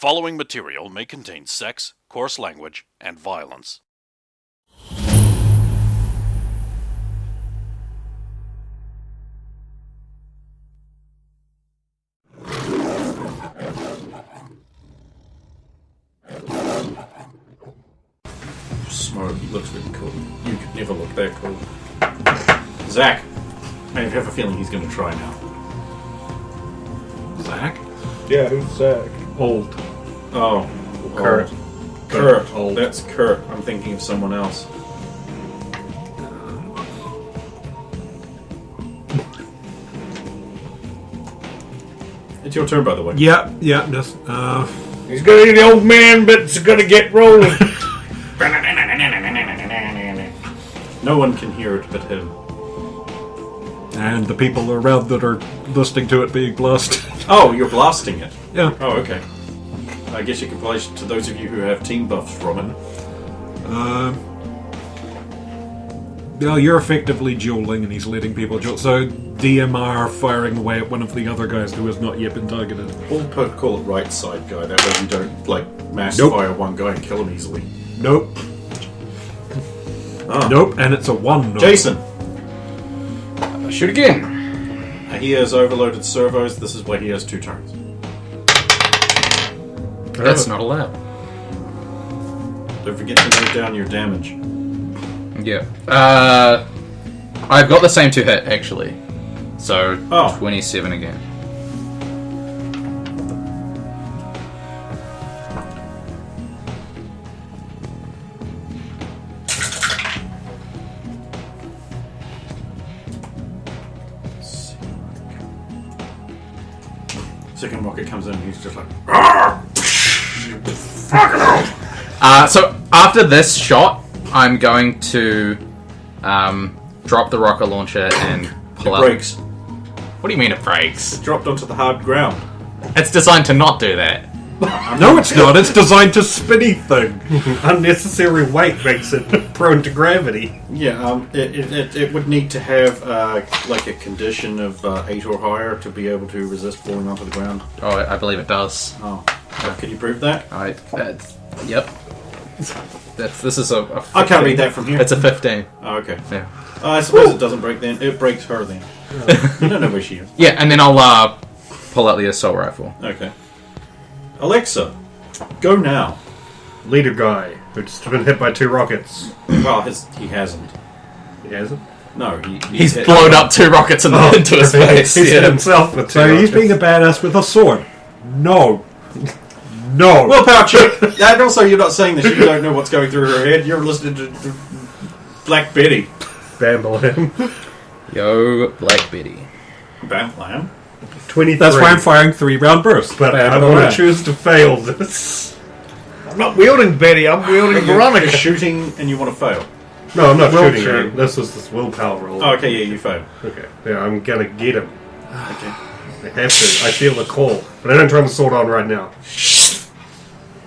following material may contain sex, coarse language, and violence. Smoke looks really cool. You could never look that cool. Zach. I have a feeling he's going to try now. Zach? Yeah, who's Zach? Old. Oh. Kurt. Kurt. Old. That's Kurt. I'm thinking of someone else. It's your turn, by the way. Yeah, just, He's gonna be the old man, but it's gonna get rolling. No one can hear it but him. and the people around that are listening to it being blasted. Oh, you're blasting it. Yeah. Oh, okay. I guess you can play to those of you who have team buffs from it. Well, you're effectively dueling and he's letting people duel. So DMR firing away at one of the other guys who has not yet been targeted. We'll call it right side guy. That way you don't, like, mass Nope. fire one guy and kill him easily. Nope. Ah. Nope, and it's a 1. Jason! Shoot again. He has overloaded servos. This is why he has 2 turns. That's not allowed. Don't forget to note down your damage. Yeah. I've got the same to hit, actually. So, 27 again. Second rocket comes in and he's just like, So, after this shot, I'm going to drop the rocket launcher and pull it out. breaks. What do you mean it breaks? Dropped onto the hard ground. It's designed to not do that. No, it's not. It's designed to spinny thing. Unnecessary weight makes it prone to gravity. Yeah, it would need to have like a condition of 8 or higher to be able to resist falling onto the ground. Oh, I believe it does. Oh, can you prove that? Yep. This is a 15. I can't read that from here. It's a 15. Oh, okay. Yeah. I suppose it doesn't break then. It breaks her then. You don't know where she is. Yeah, and then I'll pull out the assault rifle. Okay. Alexa, go now. Leader guy who's been hit by 2 rockets. Well, he hasn't. He hasn't? No, He's blown up 2 rockets into his face. He's hit himself with 2 So rockets. he's being a badass with a sword. No. No. Willpower check. And also, you're not saying that you don't know what's going through her head. You're listening to Black Betty. Bamble him. Yo, Black Betty. Bam Lamb. 23. That's why I'm firing 3-round bursts. But Bam, I bam, want bam. to choose to fail this. I'm not wielding Betty, I'm wielding Veronica. You're shooting and you want to fail. No, I'm not shooting shoot. him. This was this willpower roll. Oh, okay, yeah, you fail. Okay. Yeah, I'm gonna get him. Okay. I have to. I feel the call. But I don't turn the sword on right now.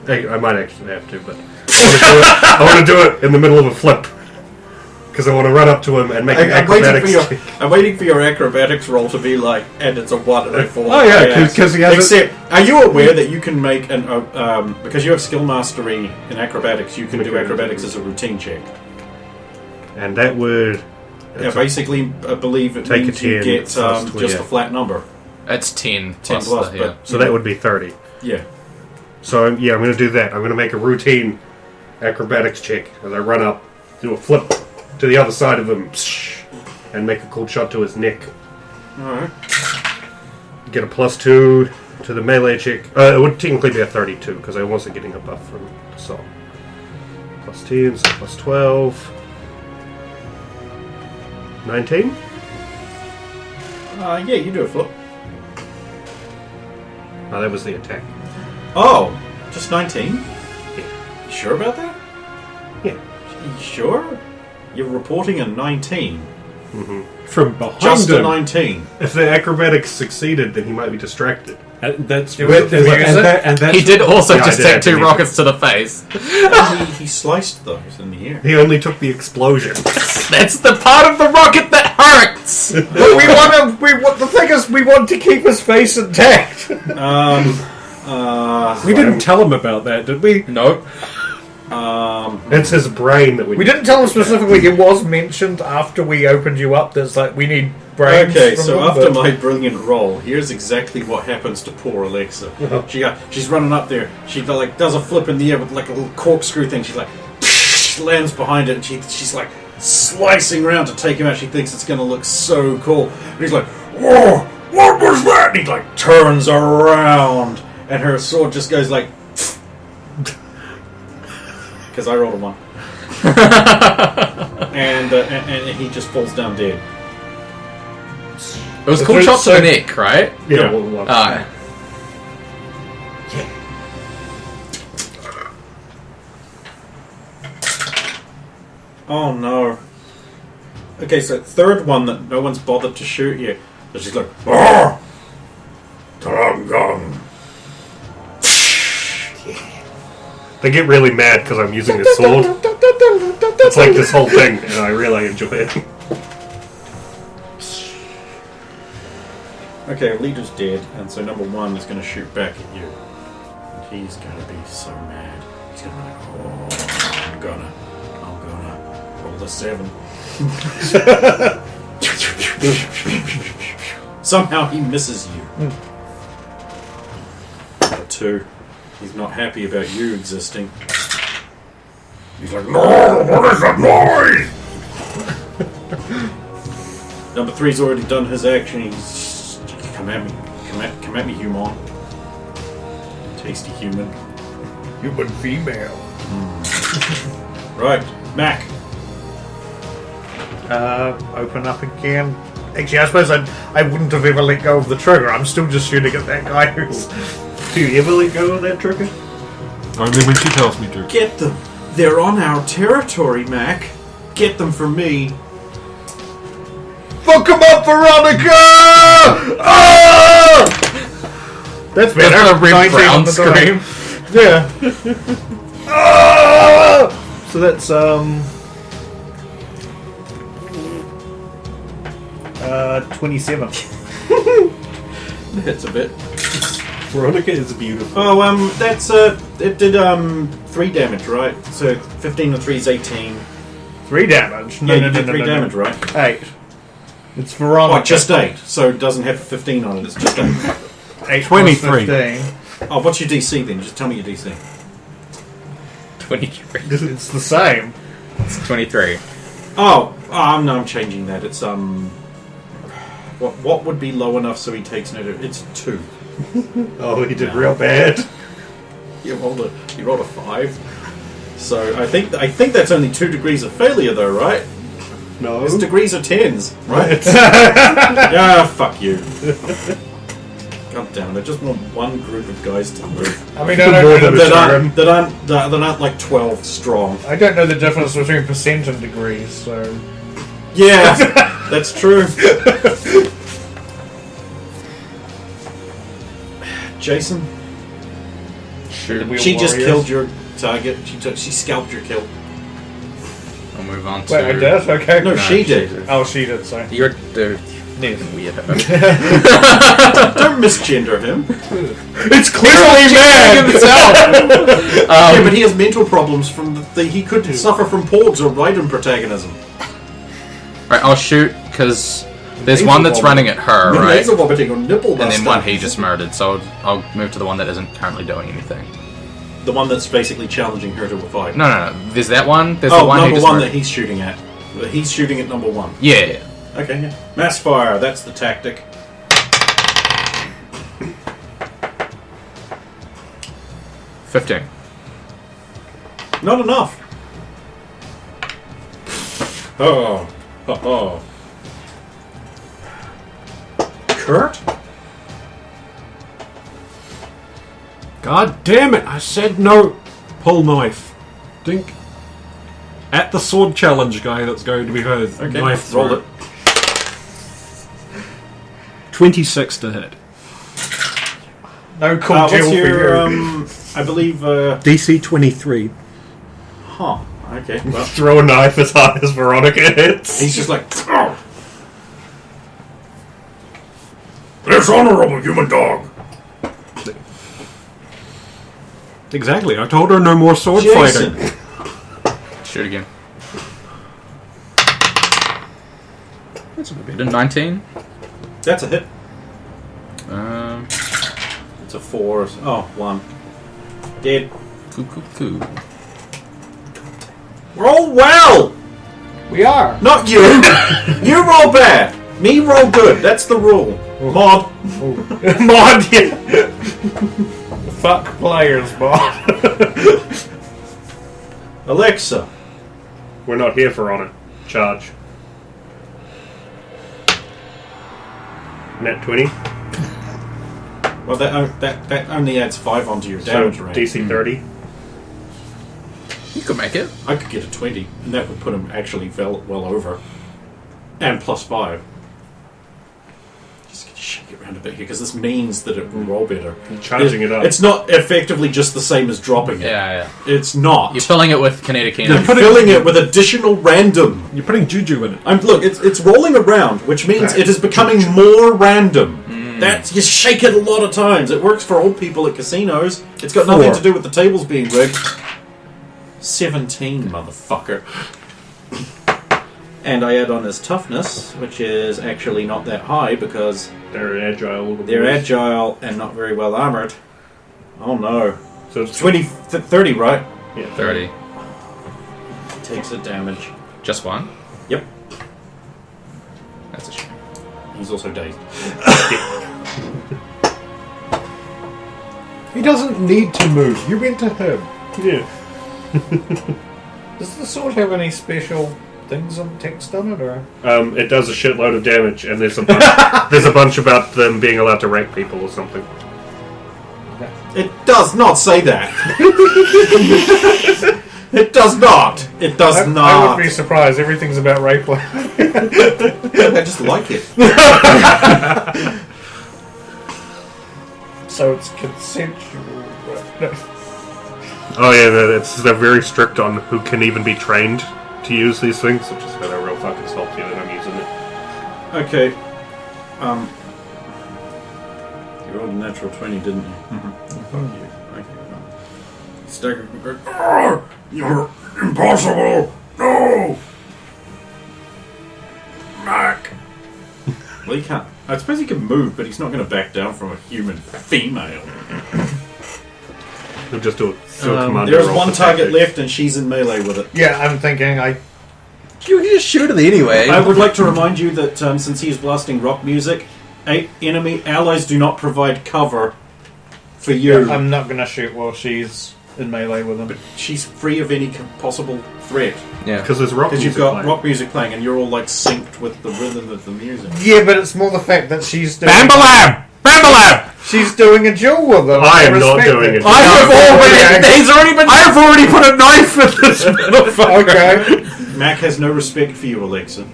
I might actually have to, but I want to do it in the middle of a flip. Because I want to run up to him and make an acrobatics. I'm waiting for your acrobatics roll to be like, and it's a 1 and I fall. Oh, yeah, because he has Except, are you aware that you can make an because you have skill mastery in acrobatics, you can do acrobatics as a routine check. And that would... Yeah, basically, I believe it Take means a you 10 get plus just 20. a flat number. It's 10 10 plus, the- but So that would be 30. yeah. So I'm going to do that. I'm going to make a routine acrobatics check as I run up, do a flip to the other side of him, and make a cool shot to his neck. Alright. Get a +2 to the melee check. It would technically be a 32 because I wasn't getting a buff from assault. +10, so +12. 19? Yeah, you do a flip. Oh, that was the attack. Oh, just 19? Yeah. You sure about that? Yeah. You sure? You're reporting a 19. From behind Just a him. 19. If the acrobatics succeeded, then he might be distracted. That's It was what- a use and that's He did also Yeah, I just did take actually 2 use rockets to the face. He sliced those in the air. He only took the explosion. That's the part of the rocket that hurts! The thing is, we want to keep his face intact. We didn't tell him about that, did we? Nope. It's his brain that We didn't tell him specifically. It was mentioned after we opened you up. There's like we need brains. Okay, from so them, after but- my brilliant roll, here's exactly what happens to poor Alexa. She's running up there. She like does a flip in the air with like a little corkscrew thing. She's like lands behind it, and she's like slicing around to take him out. She thinks it's going to look so cool. And he's like, "Whoa, what was that?" And he like turns around, and her sword just goes like. Because I rolled a 1. and he just falls down dead. It was cool shot to the neck, right? Yeah. Oh no. Okay, so third one that no one's bothered to shoot you. So she's like, "Oh! Tarangam." They get really mad because I'm using a sword. It's like this whole thing, and I really enjoy it. Okay, leader's dead, and so number 1 is going to shoot back at you. And he's going to be so mad. He's going to be like, "Oh, I'm gonna roll the 7." Somehow he misses you. 2. He's not happy about you existing. He's like, "No, what is that noise?" Number 3's already done his action. He's come at me, human. Tasty human. Human female. Right, Mac. Open up again. Actually, I suppose I wouldn't have ever let go of the trigger. I'm still just shooting at that guy who's. Do you ever let go of that trigger? Only when she tells me to. Get them. They're on our territory, Mac. Get them for me. Fuck him up, Veronica! Ah! That's better. That's a red 19 brown on the die. scream. Yeah. Ah! So that's 27. That's a bit. Veronica is beautiful. Oh, that's it did 3 damage, right? So 15 and 3 is 18. 3 damage. Yeah, you did 3 damage, right? 8. It's Veronica. Oh, just 8. So it doesn't have a 15 on it. It's just 8. 8 23. 15. Oh, what's your DC then? Just tell me your DC. 23. It's the same. It's 23. No, I'm changing that. It's what would be low enough so he takes no? It's 2. Oh, he did real bad. You rolled a 5. So I think that's only 2 degrees of failure, though, right? No. It's degrees of 10s, right? Right. Yeah, fuck you. God damn it! I just want one group of guys to live I mean, I don't know that aren't like 12 strong. I don't know the difference between percent and degrees, so... Yeah, that's true. Jason, Shoot. she just killed your target. She scalped your kill. I'll move on to... Wait, I did? Okay. No, she did. Oh, she did, sorry. You're the Yes. weirdo. Don't misgender him. It's clearly mad! Yeah, but he has mental problems from he could suffer from porgs or Raiden protagonism. Right, I'll shoot, because there's one that's running at her, right? Laser vomiting or nipple And then buster. one he just murdered, so I'll move to the one that isn't currently doing anything. The one that's basically challenging her to a fight. No. There's that one. There's the one he number just 1 murdered. that he's shooting at. He's shooting at number 1. Yeah. Okay, yeah. Mass fire, that's the tactic. $15. Not enough. Oh. Kurt? God damn it! I said no. Pull knife. Dink. At the sword challenge guy that's going to be her knife roll throw. it. 26 to hit. No cool What's deal your, for you. I believe, DC 23. Huh. Okay, well, Throw a knife as hard as Veronica hits. he's just like, oh. Dishonorable human dog. Exactly. I told her no more sword Jason. fighting. Shoot again. That's a bit better. 19. That's a hit. It's It's a 4. Oh, 1. Dead. Cool. Roll well! We are. Not you! You roll bad! Me roll good. That's the rule. Mod. Mod, yeah. Fuck players, mod. Alexa. We're not here for honor. Charge. Nat 20. Well, that only adds 5 onto your damage So range. DC 30. You could make it. I could get a 20, and that would put him actually well over. And plus 5. Just shake it around a bit here, because this means that it will roll better. Charging it up. It's not effectively just the same as dropping it. Yeah. It's not. You're filling it with kinetic You're energy. filling it with additional random. You're putting juju in it. Look, it's rolling around, which means it is becoming more random. You shake it a lot of times. It works for old people at casinos. It's got nothing 4. to do with the tables being rigged. 17, motherfucker. And I add on his toughness, which is actually not that high because They're agile. they're agile and not very well armored. Oh no. So it's 30, right? Yeah, 30. Takes a damage. Just one? Yep. That's a shame. He's also dazed. He doesn't need to move. You went to him. Yeah. Does the sword have any special things on text on it, or? It does a shitload of damage, and there's a bunch about them being allowed to rape people or something. It does not say that. It does not. It does I not. would be surprised. Everything's about rape. I just like it. So it's consensual. No. Oh yeah, they're very strict on who can even be trained to use these things, which is why they're real fucking salty that I'm using it. Okay. You rolled a natural 20, didn't you? Fuck you. Thank you. Stagger. You're impossible! No! Mac! Well, he can't. I suppose he can move, but he's not going to back down from a human female. We'll just do a commander There's roll one for target tactics. left, and she's in melee with it. Yeah, I'm thinking You can just shoot it anyway. I would like to remind you that since he is blasting rock music, enemy allies do not provide cover for you. I'm not going to shoot while she's in melee with him. But she's free of any possible threat. Yeah. Because there's rock Because music you've got playing. rock music playing and you're all like synced with the rhythm of the music. Yeah, but it's more the fact that she's doing. Bambalam! Bambalam! She's doing a duel with him. I am not respect doing it. it. He's already been. I've already put a knife in this motherfucker! Okay. Mac has no respect for you, Alexa.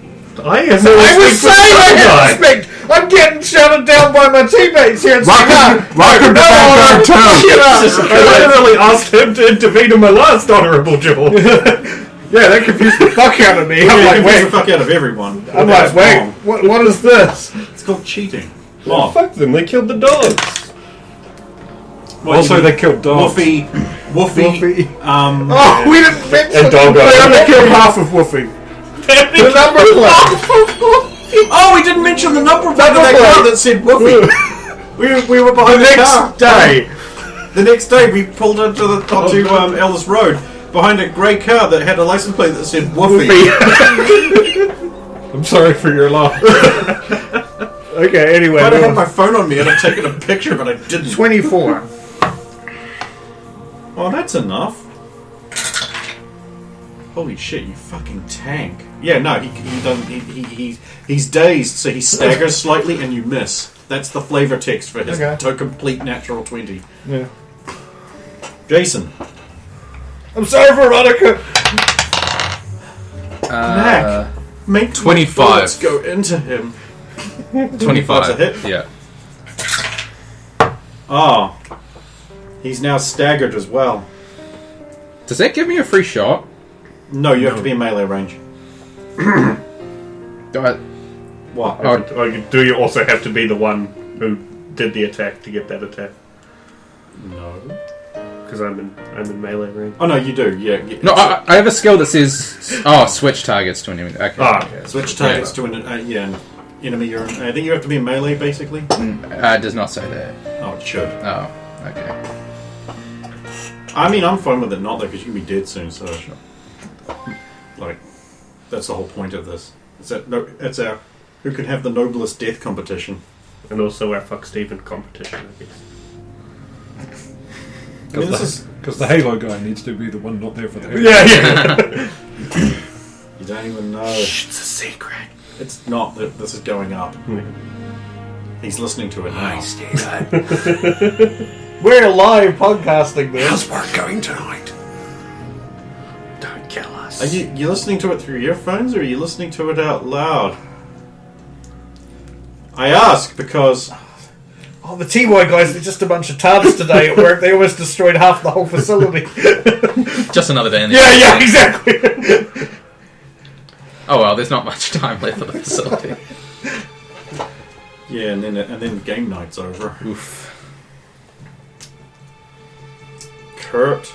I have no I was respect saying for I this have guy. respect. I'm getting shouted down by my teammates here. Welcome to Vanguard 2! I literally asked him to intervene in my last honourable duel. Yeah, that confused the fuck out of me. I'm Yeah, like, confuse the wait. fuck out of everyone. I'm That's like, wait. wrong. What is this? It's called cheating. Oh, Oh. fuck them, they killed the dogs. What, Also, you mean they killed dogs. Woofy. Woofy. Um, Oh, we didn't mention And Doggo. They only killed half of Woofy. The number plate. oh, we didn't mention the number plate of Number that car plate. that said Woofy. we were behind the car. The next day, we pulled onto Ellis Road behind a grey car that had a license plate that said Woofy. I'm sorry for your loss. Okay, anyway. I'd have had my phone on me and I'd taken a picture, but I didn't. 24. Oh, that's enough. Holy shit, you fucking tank. Yeah, no, he doesn't. He's dazed, so he staggers slightly and you miss. That's the flavor text for his complete natural 20. Yeah. Jason. I'm sorry, Veronica. Mac. Make 25. bullets go into him. 25. That's a hit. Yeah. Oh. He's now staggered as well. Does that give me a free shot? No, you have to be in melee range. What? Do you also have to be the one who did the attack to get that attack? No. because I'm in melee range. Oh no, you do. Yeah. No, I have a skill that says, switch targets to an enemy. Okay. Yeah. Switch targets to an enemy. You're. I think you have to be in melee, basically. It does not say that. Oh, it should. Oh, okay. I mean, I'm fine with it not though, because you can be dead soon. So, like, that's the whole point of this. It's our who can have the noblest death competition, and also our fuck Steven competition, I guess. Because the Halo guy needs to be the one not there for the Halo. Yeah. You don't even know. Shh, it's a secret. It's not that this is going up. He's listening to it now. Hi, Steven. We're live podcasting this. How's work going tonight? Don't kill us. Are you listening to it through earphones, or are you listening to it out loud? I ask because... Oh, the TY guys, they're just a bunch of tards today at work. They almost destroyed half the whole facility. Just another day in the Yeah, exactly. Oh well, there's not much time left for the facility. Yeah, and then game night's over. Oof. Kurt.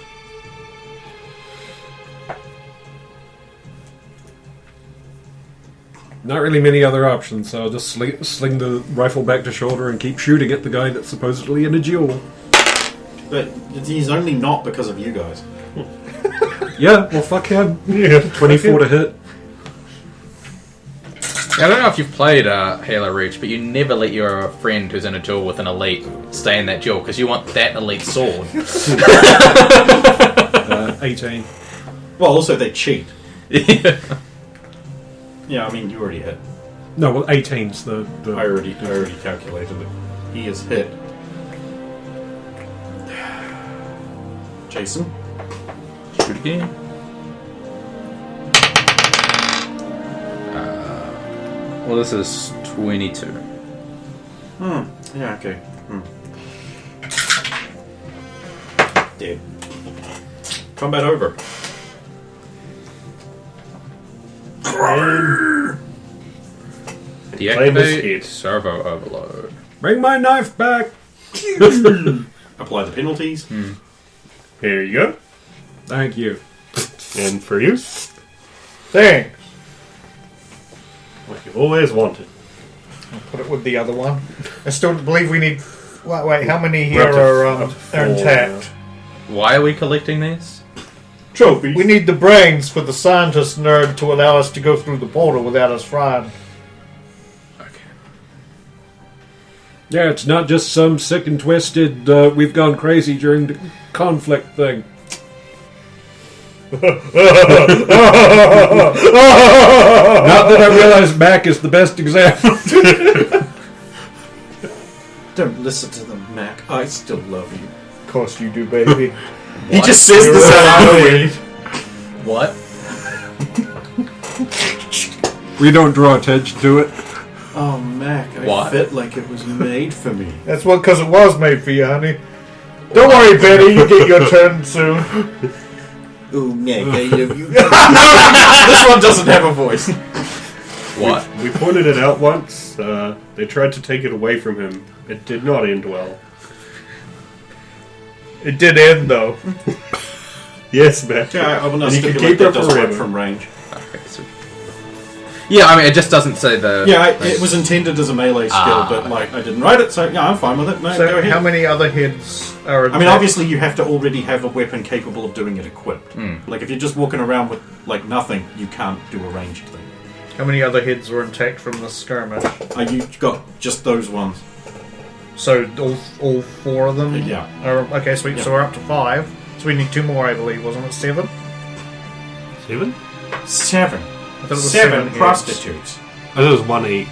Not really many other options, so I'll just sling the rifle back to shoulder and keep shooting at the guy that's supposedly in a duel. But he's only not because of you guys. Yeah, well, fuck him. Yeah. 24 to hit. I don't know if you've played Halo Reach, but you never let your friend who's in a duel with an elite stay in that duel because you want that elite sword. 18. Well, also they cheat. Yeah. Yeah, I mean, you already hit. No, well, 18's the I already calculated it. He is hit. Jason? Shoot again. Well, this is 22. Yeah, okay. Dead. Combat over. Deactivate servo overload. Bring my knife back! Apply the penalties. Here you go. Thank you. And for you, Thanks. what you've always wanted. I'll put it with the other one. I still believe we need... Wait, how many here We're are up to four intact? Why are we collecting these? Trophies. We need the brains for the scientist nerd to allow us to go through the portal without us frying. Okay. Yeah, it's not just some sick and twisted, we've gone crazy during the conflict thing. Not that I realize Mac is the best example. Don't listen to them, Mac. I still love you. Of course you do, baby. He just says this out loud. What? We don't draw attention to it. Oh, Mac, I What? fit like it was made for me. That's what, because it was made for you, honey. Don't worry, Betty. You get your turn soon. Oh, Mac, I love you. This one doesn't have a voice. What? We pointed it out once. They tried to take it away from him. It did not end well. It did end, though. Yes, Matt. Yeah, I will not And you can stipulate keep that it does work forever. from range. Okay, so... Yeah, I mean, it just doesn't say the... Yeah, it was intended as a melee skill, but like I didn't write it, so yeah, I'm fine with it. No, go So ahead. how many other heads are I mean, obviously you have to already have a weapon capable of doing it equipped. Like if you're just walking around with like nothing, you can't do a ranged thing. How many other heads were intact from the skirmish? You got just those ones. So all four of them? Yeah. Are, okay, sweet. Yeah. So we're up to 5. So we need 2 more, I believe, wasn't it? 7? 7? 7. I thought it was 7 heads. prostitutes. I think it was 1 each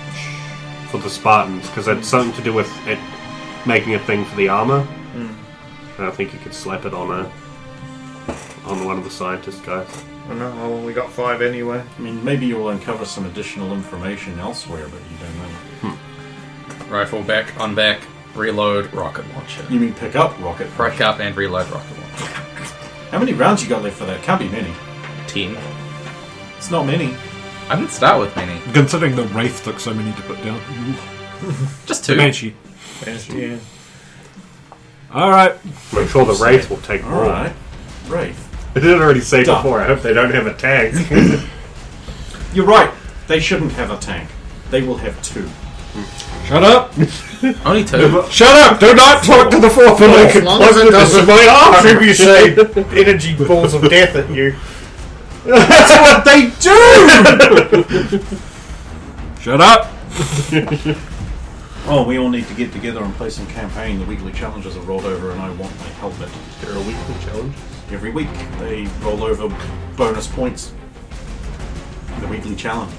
for the Spartans, because it had something to do with it making a thing for the armor. And I think you could slap it on one of the scientist guys. I know, well, we got 5 anyway. I mean, maybe you'll uncover some additional information elsewhere, but you don't know. Rifle back, on back, reload, rocket launcher. You mean pick up rocket? Pick up and reload rocket launcher. How many rounds you got left for that? Can't be many. 10. It's not many. I didn't start with many. Considering the Wraith took so many to put down. Just 2. Banshee. Yeah. Alright. I'm sure the Wraith will take more. Alright. Wraith. I did already say Done. before, I hope they don't have a tank. You're right. They shouldn't have a tank. They will have 2. Shut up! Only 2. Shut up! Do not talk to the fourth one! As long as it doesn't my arm! say energy balls of death at you. That's what they do! Shut up! Oh, we all need to get together and play some campaign. The weekly challenges are rolled over and I want my helmet. There are weekly challenges. Every week they roll over bonus points. The weekly challenge.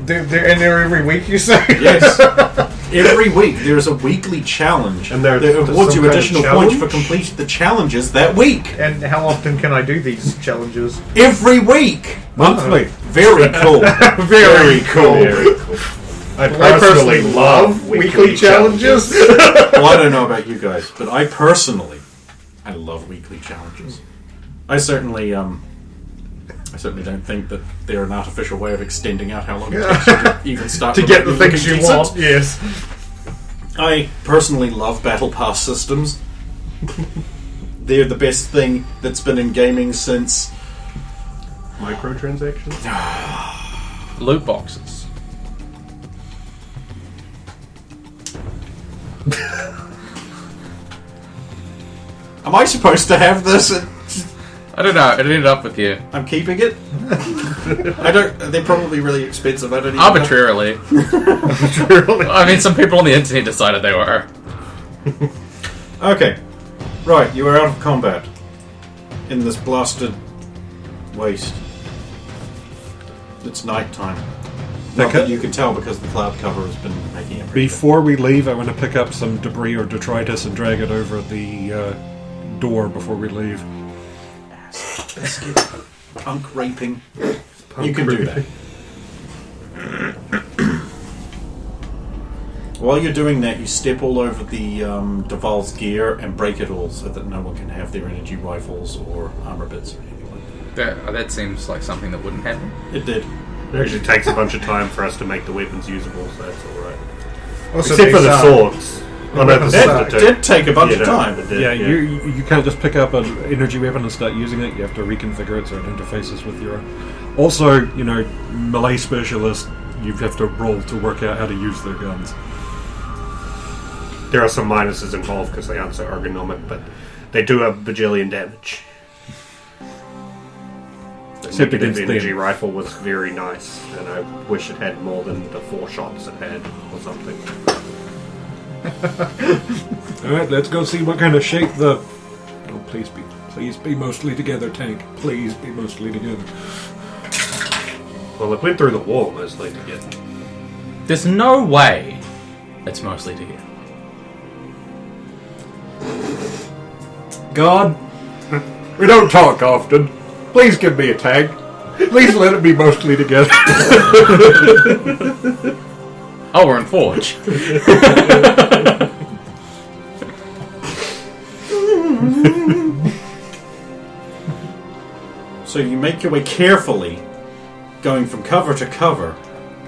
They're in there every week, you say? Yes. Every week there's a weekly challenge. And there- that there's awards some you kind of additional points for challenge? completing the challenges that week. And how often can I do these challenges? Every week. Monthly. Very cool. Very cool. Very cool. I I personally love weekly challenges. Well, I don't know about you guys, but I love weekly challenges. I certainly don't think that they're an artificial way of extending out how long it takes you to even start To get the remotely things you looking decent. want, yes. I personally love battle pass systems. They're the best thing that's been in gaming since. Microtransactions? Loot boxes. Am I supposed to have this? I don't know. It ended up with you. I'm keeping it. I don't. They're probably really expensive. I don't even know. Arbitrarily. I mean, some people on the internet decided they were. Okay. Right, you are out of combat. In this blasted waste. It's night time. Not Okay. that you can tell because the cloud cover has been making it pretty Before we leave, I want to pick up some debris or detritus and drag it over the door before we leave. biscuit. Punk raping. You can do that. While you're doing that, you step all over the Duval's gear and break it all so that no one can have their energy rifles or armor bits or anything like That seems like something that wouldn't happen. that. It did. It actually takes a bunch of time for us to make the weapons usable, so that's alright. Also, Except for these, the swords. Oh, no, the That swords did take a bunch of Yeah, time. it did, Yeah, you can't just pick up an energy weapon and start using it. You have to reconfigure it so it interfaces with your... Also, melee specialist, you have to roll to work out how to use their guns. There are some minuses involved because they aren't so ergonomic, but they do have bajillion damage. Except The against energy them. rifle was very nice, and I wish it had more than the 4 shots it had, or something. Alright, let's go see what kind of shape the... Oh, please be mostly together, tank. Please be mostly together. Well, it went through the wall mostly to get. There's no way it's mostly together. God, we don't talk often. Please give me a tag. Please let it be mostly together. Oh, we're in Forge. So you make your way carefully, going from cover to cover,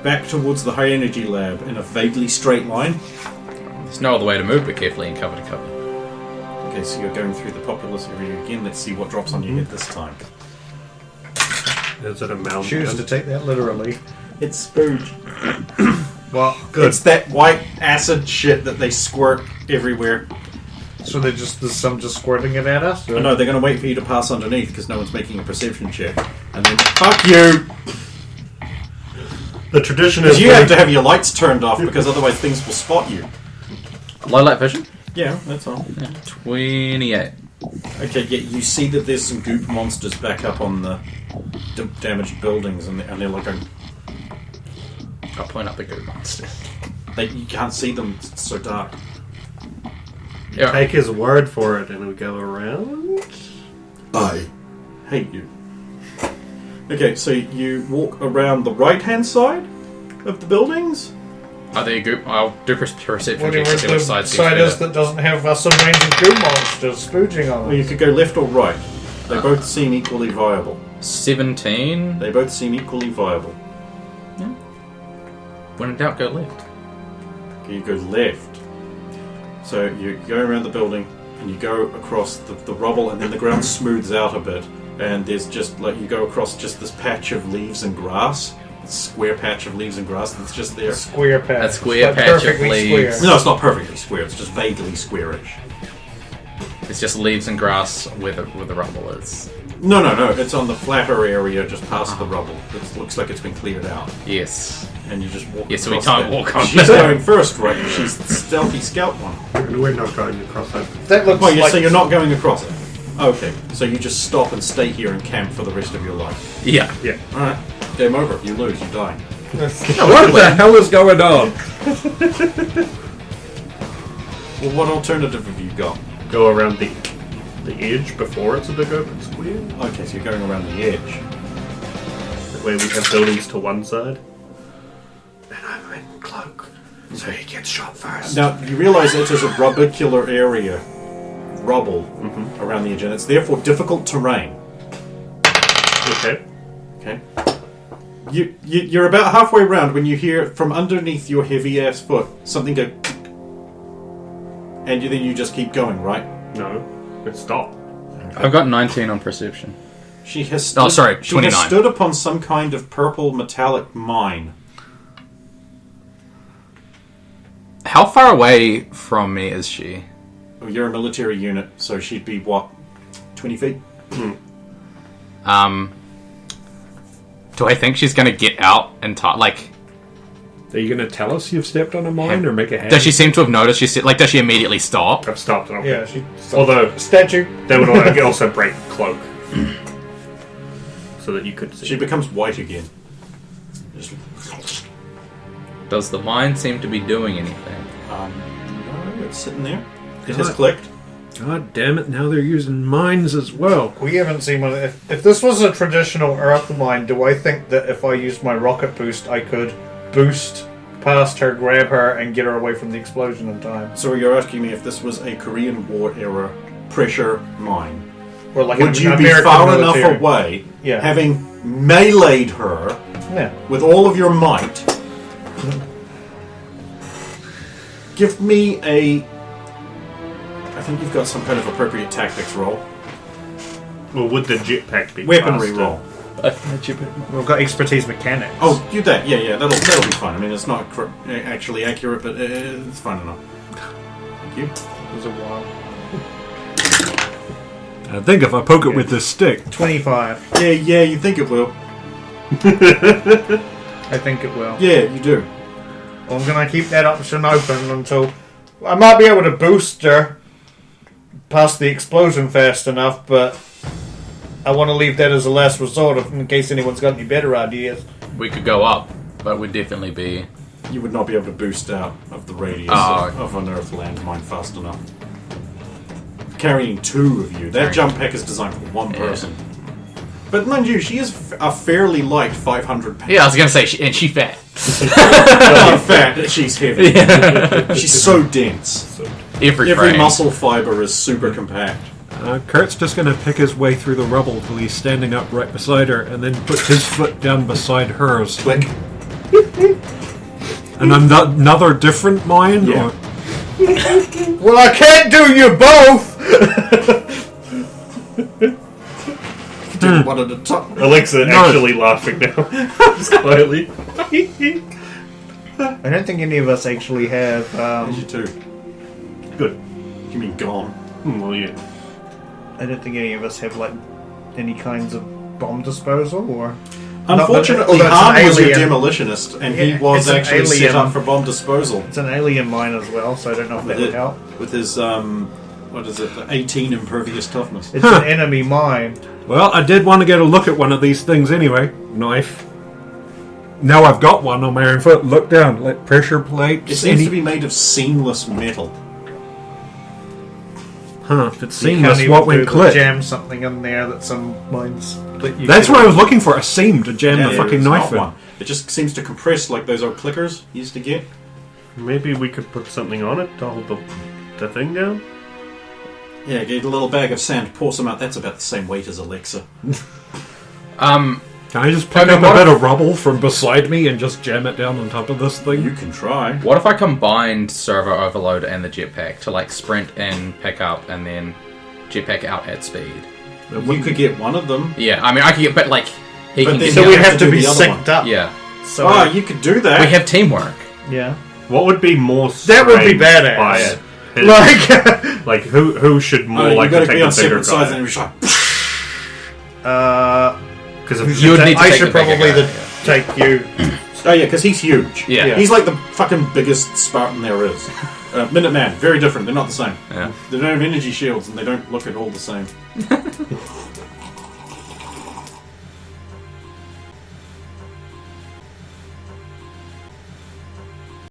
back towards the high energy lab in a vaguely straight line. There's no other way to move but carefully and cover to cover. Okay, so you're going through the populous area again. Let's see what drops on your head this time. Is it a mountain? choose to take that literally. It's spooge. Well, It's that white acid shit that they squirt everywhere. so there's some just squirting it at us? I know they're going to wait for you to pass underneath because no one's making a perception check. And then, fuck you! The tradition Because is you have to have your lights turned off because otherwise things will spot you. Low light vision? Yeah, that's all. 28. Okay, yeah, you see that there's some goop monsters back up on the damaged buildings, and they're looking. I'll point out the good monster. You can't see them; it's so dark. Yeah. take his word for it, and we go around. I hate you. Okay, so you walk around the right-hand side of the buildings. Are they a group? I'll do perception Whatever checks to see the which side seems side is better. that doesn't have some random goo monsters spooging on Or you us. could go left or right. They both seem equally viable. 17. They both seem equally viable. When in doubt, go left. You go left. So you go around the building. and you go across the rubble, and then the ground smooths out a bit, and there's just like you go across just this patch of leaves and grass, this square patch of leaves and grass that's just there. Square patch. A square Like patch of perfectly leaves. square. No, it's not perfectly square. It's just vaguely squarish. It's just leaves and grass where the rubble is. No. It's on the flatter area just past the rubble. It looks like it's been cleared out, Yes. and you just walk. Yeah, so we across can't there. walk on She's that. going first, right? She's the stealthy scout one. We're not going across that. That looks like... So you're not going across it. Okay, so you just stop and stay here and camp for the rest of your life. Yeah. Yeah. All right, game over. You lose. You die. What the hell is going on? Well, what alternative have you got? Go around the edge before it's a big open square. Okay, so you're going around the edge. That way we have buildings to one side. And I'm in cloak, so he gets shot first. Now, you realise it is a rubicular area, rubble, around the edge, and it's therefore difficult terrain. Okay. Okay? You're about halfway round when you hear from underneath your heavy-ass foot something go... And then you just keep going, right? No, it stopped. I've got 19 on perception. She has Oh, sorry, She has 29. stood upon some kind of purple metallic mine. How far away from me is she? Oh, you're a military unit, so she'd be, what, 20 feet? Do I think she's going to get out and talk? Like, Are you going to tell us you've stepped on a mine or make a hand? does she seem to have noticed? Does she immediately stop? I've stopped it. Yeah, she... Although Statue. that would also break cloak, so that you could see. She becomes white again. Just, Does the mine seem to be doing anything? no, it's sitting there. It God. has clicked. God damn it, now they're using mines as well. We haven't seen one. If this was a traditional Earth mine, do I think that if I used my rocket boost, I could boost past her, grab her, and get her away from the explosion in time? So you're asking me if this was a Korean War era pressure mine. Or like Would an you be American far military. enough away, Yeah. having meleeed her Yeah. with all of your might? Give me a... I think you've got some kind of appropriate tactics roll. Well, would the jetpack be Weaponry faster? roll. We've got expertise mechanics. Oh, do that. Yeah, that'll be fine. I mean, it's not actually accurate, but it's fine enough. Thank you. It was a while. I think if I poke it with this stick, 25. Yeah, you think it will. I think it will. Yeah, you do. I'm gonna keep that option open until I might be able to boost her past the explosion fast enough, but I want to leave that as a last resort in case anyone's got any better ideas. We could go up, but we'd definitely be... You would not be able to boost out of the radius Oh. of an Earth landmine fast enough. Carrying two of you. That jump pack is designed for one person. But mind you, she is a fairly light 500 pounds. Yeah, I was going to say, she fat. Not fat, she's heavy. She's so dense. Every Every frame. muscle fiber is super compact. Kurt's just going to pick his way through the rubble till he's standing up right beside her and then put his foot down beside hers. Click. And another different mine? Yeah. Or- Well, I can't do you both! Did one at a time. Alexa actually laughing now, just quietly. I don't think any of us actually have. You too. Good. You mean gone? Well, yeah. I don't think any of us have like any kinds of bomb disposal or. Unfortunately, Although it's Han an was your alien. demolitionist, and Yeah, he was it's an actually set alien. up for bomb disposal. It's an alien mine as well, so I don't know if that would help. With his, what is it, 18 impervious toughness. It's an enemy mine. Well, I did want to get a look at one of these things anyway. Knife. Now I've got one on my own foot. Look down. Like pressure plates. It seems to be made of seamless metal. Huh, if it's You can't seamless, even what do went the click? jam something in there that some mines. That you That's could- what I was looking for, a seam to jam the fucking it's knife not in. one. It just seems to compress like those old clickers you used to get. Maybe we could put something on it to hold the thing down. Yeah, get a little bag of sand, pour some out. That's about the same weight as Alexa. Can I just pick up a bit of rubble from beside me and just jam it down on top of this thing? You can try. What if I combined servo overload and the jetpack to like sprint in, pick up, and then jetpack out at speed? You could get one of them. Yeah, I mean I could get, but like he But can then get. So you we'd have have to to do be the other one. synced up. Yeah, So Oh, you could do that. we have teamwork. yeah. What would be more That would be strange badass. by it? Like, who should more You've like got to to be take on the bigger separate sides, guy? and you're like, Because if You would need to I take should the bigger probably guy, take you. oh yeah, because he's huge. Yeah. He's like the fucking biggest Spartan there is. Minuteman, very different. They're not the same. Yeah. They don't have energy shields, and they don't look at all the same.